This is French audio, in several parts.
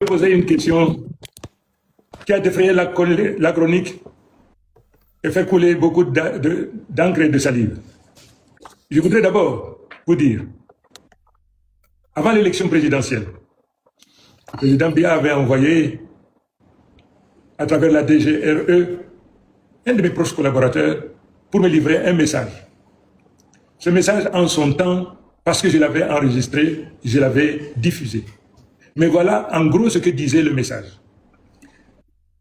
poser une question qui a défrayé la chronique et fait couler beaucoup d'encre et de salive. Je voudrais d'abord vous dire, avant l'élection présidentielle, le président Biya avait envoyé, à travers la DGRE, un de mes proches collaborateurs pour me livrer un message. Ce message, en son temps, parce que je l'avais enregistré, je l'avais diffusé. Mais voilà en gros ce que disait le message.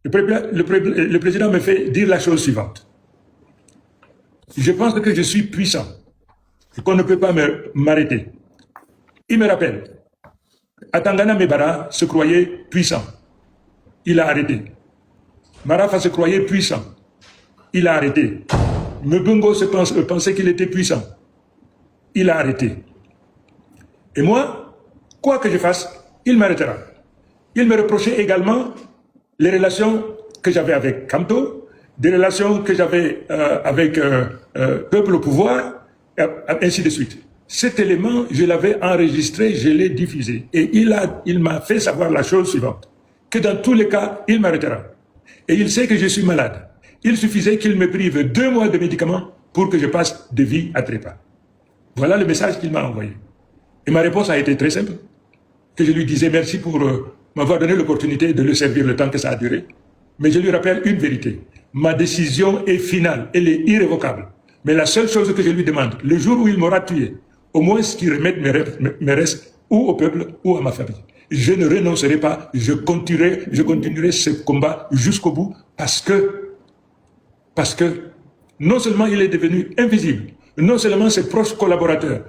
Le président me fait dire la chose suivante. Je pense que je suis puissant et qu'on ne peut pas m'arrêter. Il me rappelle, Atangana Mebara se croyait puissant. Il a arrêté. Marafa se croyait puissant. Il a arrêté. Mbungo pensait qu'il était puissant. Il a arrêté. Et moi, quoi que je fasse, il m'arrêtera. Il me reprochait également les relations que j'avais avec Kamto, des relations que j'avais avec Peuple au pouvoir, ainsi de suite. Cet élément, je l'avais enregistré, je l'ai diffusé. Et il m'a fait savoir la chose suivante, que dans tous les cas, il m'arrêtera. Et il sait que je suis malade. Il suffisait qu'il me prive 2 mois de médicaments pour que je passe de vie à trépas. Voilà le message qu'il m'a envoyé. Et ma réponse a été très simple, que je lui disais merci pour m'avoir donné l'opportunité de le servir le temps que ça a duré. Mais je lui rappelle une vérité. Ma décision est finale, elle est irrévocable. Mais la seule chose que je lui demande, le jour où il m'aura tué, au moins qu'il remette mes restes ou au peuple ou à ma famille. Je ne renoncerai pas, je continuerai ce combat jusqu'au bout parce que non seulement il est devenu invisible, non seulement ses proches collaborateurs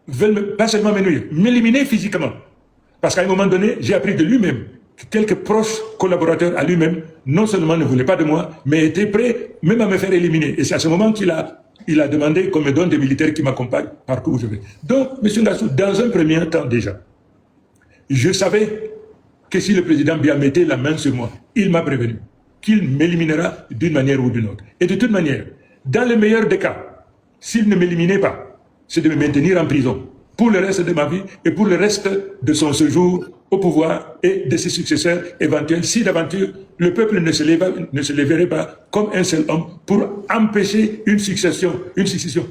veulent pas seulement me nuire, m'éliminer physiquement. Parce qu'à un moment donné, j'ai appris de lui-même que quelques proches collaborateurs à lui-même, non seulement ne voulaient pas de moi, mais étaient prêts même à me faire éliminer. Et c'est à ce moment qu'il a demandé qu'on me donne des militaires qui m'accompagnent partout où je vais. Donc, M. Ngassou, dans un premier temps déjà, je savais que si le président Biya mettait la main sur moi, il m'a prévenu qu'il m'éliminera d'une manière ou d'une autre. Et de toute manière, dans le meilleur des cas, s'il ne m'éliminait pas, c'est de me maintenir en prison pour le reste de ma vie et pour le reste de son séjour au pouvoir et de ses successeurs éventuels, si d'aventure le peuple ne se lèverait pas comme un seul homme pour empêcher une succession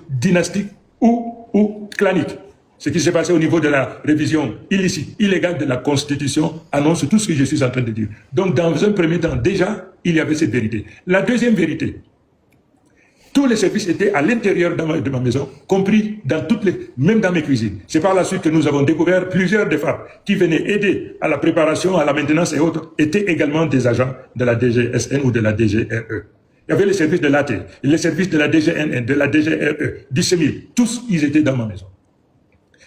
dynastique ou clanique. Ce qui s'est passé au niveau de la révision illicite, illégale de la Constitution annonce tout ce que je suis en train de dire. Donc dans un premier temps, déjà, il y avait cette vérité. La deuxième vérité, tous les services étaient à l'intérieur de ma maison, compris dans même dans mes cuisines. C'est par la suite que nous avons découvert plusieurs des femmes qui venaient aider à la préparation, à la maintenance et autres, étaient également des agents de la DGSN ou de la DGRE. Il y avait les services de l'AT, les services de la DGNN, de la DGRE, du CEMIL. Tous, ils étaient dans ma maison.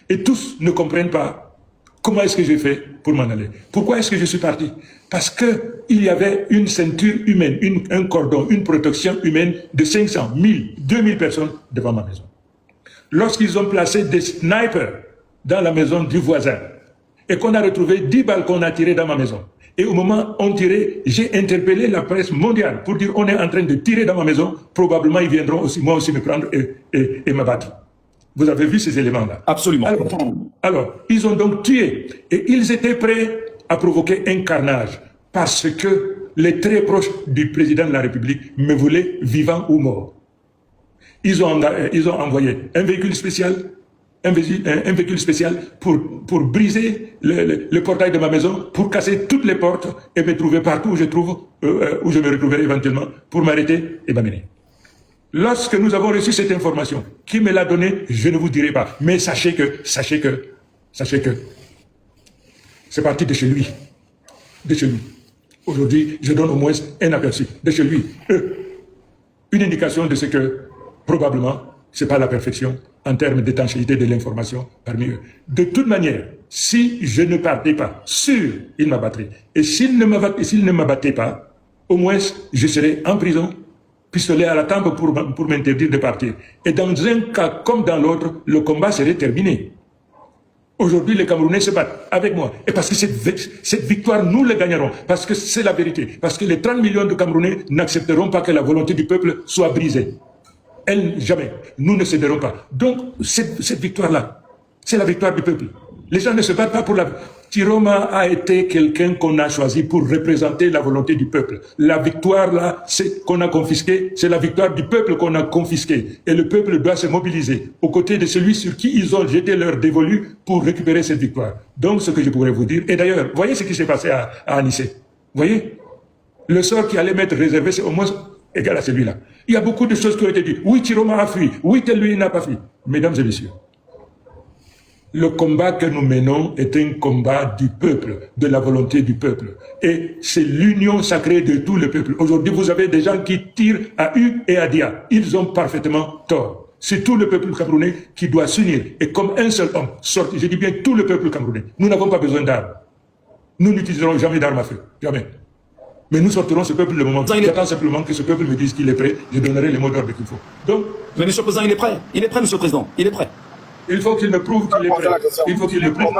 Et tous ne comprennent pas comment est-ce que j'ai fait pour m'en aller. Pourquoi est-ce que je suis parti? Parce qu'il y avait une ceinture humaine, un cordon, une protection humaine de 500, 1000, 2000 personnes devant ma maison. Lorsqu'ils ont placé des snipers dans la maison du voisin et qu'on a retrouvé 10 balles qu'on a tirées dans ma maison, et au moment où on tirait, j'ai interpellé la presse mondiale pour dire on est en train de tirer dans ma maison, probablement ils viendront aussi, moi aussi me prendre et me battre. Vous avez vu ces éléments-là? Absolument. Alors, ils ont donc tué. Et ils étaient prêts à provoquer un carnage. Parce que les très proches du président de la République me voulaient vivant ou mort. Ils ont envoyé un véhicule spécial, pour briser le portail de ma maison, pour casser toutes les portes et me trouver partout où je me retrouverai éventuellement pour m'arrêter et m'amener. Lorsque nous avons reçu cette information, qui me l'a donnée, je ne vous dirai pas. Mais sachez que, c'est parti de chez lui. De chez lui. Aujourd'hui, je donne au moins un aperçu de chez lui. Une indication de ce que, probablement, ce n'est pas la perfection en termes d'étanchéité de l'information parmi eux. De toute manière, si je ne partais pas, sûr, il m'abattrait. Et s'il ne m'abattait pas, au moins, je serais en prison, pistolet à la tempe pour m'interdire de partir. Et dans un cas comme dans l'autre, le combat serait terminé. Aujourd'hui, les Camerounais se battent avec moi. Et parce que cette victoire, nous la gagnerons. Parce que c'est la vérité. Parce que les 30 millions de Camerounais n'accepteront pas que la volonté du peuple soit brisée. Jamais. Nous ne céderons pas. Donc, cette victoire-là, c'est la victoire du peuple. Les gens ne se battent pas pour la... Chiroma a été quelqu'un qu'on a choisi pour représenter la volonté du peuple. La victoire, là, qu'on a confisquée, c'est la victoire du peuple qu'on a confisquée. Et le peuple doit se mobiliser aux côtés de celui sur qui ils ont jeté leur dévolu pour récupérer cette victoire. Donc, ce que je pourrais vous dire, et d'ailleurs, voyez ce qui s'est passé à Anissé. Voyez? Le sort qui allait m'être réservé, c'est au moins égal à celui-là. Il y a beaucoup de choses qui ont été dites. Oui, Chiroma a fui. Oui, tel lui n'a pas fui. Mesdames et messieurs, le combat que nous menons est un combat du peuple, de la volonté du peuple. Et c'est l'union sacrée de tout le peuple. Aujourd'hui, vous avez des gens qui tirent à U et à Dia. Ils ont parfaitement tort. C'est tout le peuple camerounais qui doit s'unir. Et comme un seul homme, sortir, je dis bien tout le peuple camerounais. Nous n'avons pas besoin d'armes. Nous n'utiliserons jamais d'armes à feu. Jamais. Mais nous sortirons ce peuple le moment. J'attends simplement que ce peuple me dise qu'il est prêt. Je donnerai les mots d'ordre qu'il faut. Donc, mais Monsieur le Président, il est prêt. Il est prêt, Monsieur le Président. Il est prêt. Il faut qu'il me prouve qu'il est prêt. Il faut qu'il le prouve.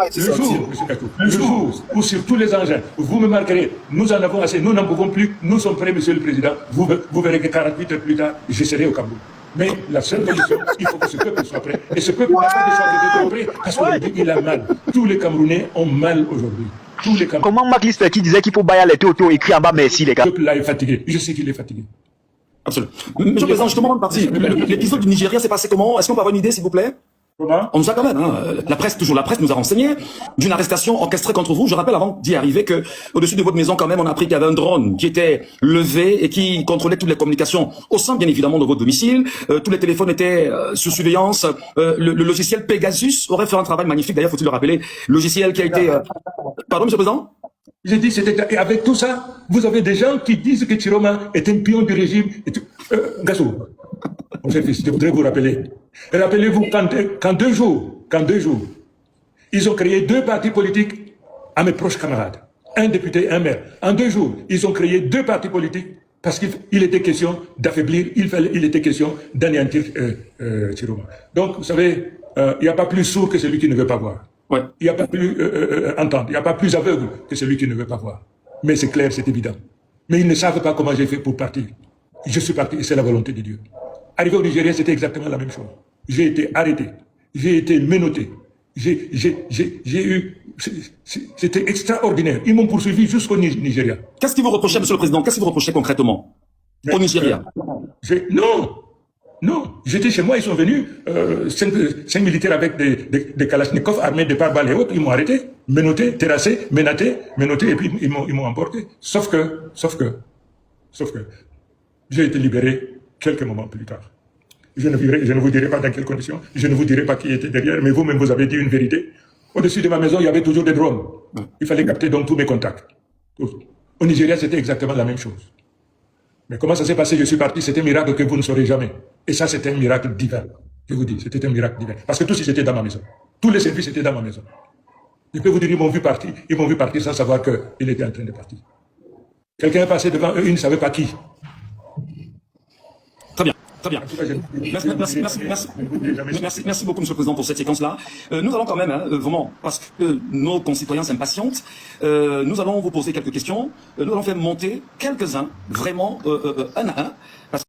Le jour où sur tous les engins, vous me marquerez, nous en avons assez, nous n'en pouvons plus, nous sommes prêts, Monsieur le Président. Vous verrez que 48 heures plus tard, je serai au Cameroun. Mais la seule condition, il faut que ce peuple soit prêt. Et ce peuple n'a pas de choix d'être prêt parce qu'aujourd'hui, il a mal. Tous les Camerounais ont mal aujourd'hui. Tous les Camerounais. Comment Mac Lister qui disait qu'il faut bailler les auto écrit en bas merci les gars. Le peuple là est fatigué. Je sais qu'il est fatigué. Absolument. Monsieur le Président, justement, parti. L'épisode du Nigeria s'est passé comment? Est-ce qu'on peut avoir une idée, s'il vous plaît? Comment? On nous a quand même, la presse, toujours la presse, nous a renseigné d'une arrestation orchestrée contre vous. Je rappelle avant d'y arriver que au-dessus de votre maison, quand même, on a appris qu'il y avait un drone qui était levé et qui contrôlait toutes les communications au sein, bien évidemment, de votre domicile. Tous les téléphones étaient sous surveillance. Le logiciel Pegasus aurait fait un travail magnifique. D'ailleurs, faut-il le rappeler, logiciel qui a été... Pardon, Monsieur le Président? J'ai dit, et avec tout ça, vous avez des gens qui disent que Chiroma est un pion du régime. Gassou, mon cher fils, je voudrais vous rappeler. Rappelez-vous qu'en 2 jours, ils ont créé 2 partis politiques à mes proches camarades. Un député, un maire. En 2 jours, ils ont créé 2 partis politiques parce qu'il était question d'affaiblir, il était question d'anéantir Chiroma. Donc, vous savez, il n'y a pas plus sourd que celui qui ne veut pas voir. Ouais. Il n'y a pas plus entendre, il n'y a pas plus aveugle que celui qui ne veut pas voir. Mais c'est clair, c'est évident. Mais ils ne savent pas comment j'ai fait pour partir. Je suis parti et c'est la volonté de Dieu. Arrivé au Nigeria, c'était exactement la même chose. J'ai été arrêté, j'ai été menotté, j'ai eu... C'était extraordinaire. Ils m'ont poursuivi jusqu'au Nigeria. Qu'est-ce qui vous reprochait, Monsieur le Président? Qu'est-ce qui vous reprochait concrètement au Nigeria? Non, j'étais chez moi, ils sont venus, 5 militaires avec des kalachnikovs armés de pare-balles et autres, ils m'ont arrêté, menotté, terrassé, menotté, et puis ils m'ont emporté. Sauf que, j'ai été libéré quelques moments plus tard. Je ne vous dirai pas dans quelles conditions, je ne vous dirai pas qui était derrière, mais vous-même vous avez dit une vérité. Au-dessus de ma maison, il y avait toujours des drones. Il fallait capter donc tous mes contacts. Au Nigeria, c'était exactement la même chose. Mais comment ça s'est passé? Je suis parti, c'est un miracle que vous ne saurez jamais. Et ça, c'est un miracle divin. Je vous dis, c'était un miracle divin. Parce que tous ils étaient dans ma maison. Tous les services étaient dans ma maison. Je peux vous dire, ils m'ont vu partir sans savoir qu'il était en train de partir. Quelqu'un est passé devant eux, ils ne savaient pas qui. Très bien. Très bien. Merci beaucoup, Monsieur le Président, pour cette séquence-là. Nous allons quand même, vraiment, parce que nos concitoyens s'impatientent, nous allons vous poser quelques questions. Nous allons faire monter quelques-uns, vraiment, un à un.